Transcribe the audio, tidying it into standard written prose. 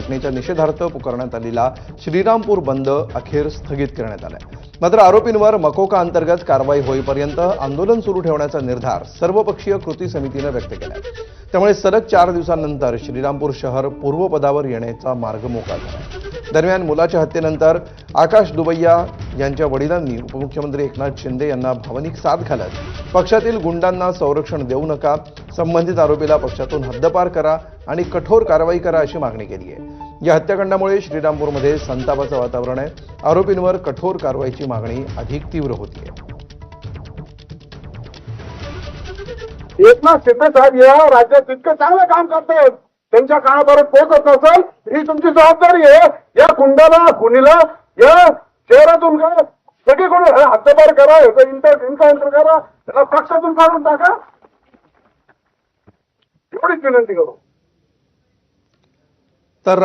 घटनेच्या निषेधार्थ पुकारण्यात आलेला श्रीरामपूर बंद अखेर स्थगित करण्यात आला. मात्र आरोपींवर मकोका अंतर्गत कारवाई होईपर्यंत आंदोलन सुरू ठेवण्याचा निर्धार सर्वपक्षीय कृती समितीने व्यक्त केला. त्यामुळे सलग 4 दिवसांनंतर श्रीरामपूर शहर पूर्वपदावर येण्याचा मार्ग मोकळा झाला. दरम्यान मुलाच्या हत्येनंतर आकाश दुबैया यांच्या वडिलांनी उपमुख्यमंत्री एकनाथ शिंदे यांना भावनिक साथ घालत पक्षातील गुंडांना संरक्षण देऊ नका, संबंधित आरोपीला पक्षातून हद्दपार करा आणि कठोर कारवाई करा अशी मागणी केली आहे. या हत्याकांडामुळे श्रीरामपूरमध्ये संतापाचं वातावरण आहे. आरोपींवर कठोर कारवाईची मागणी अधिक तीव्र होती आहे. एकनाथ शिंदे साहेब या राज्यात इतकं चांगलं काम करतात, त्यांच्या कानापर्यंत पोहोचत नसेल ही तुमची जबाबदारी आहे. या गुंडाला खुनीला या शहरातून करा, सगळीकडून हद्दपार करा, इन्काउंटर करा, त्याला पक्षातून काढून टाका, एवढीच विनंती करू. तर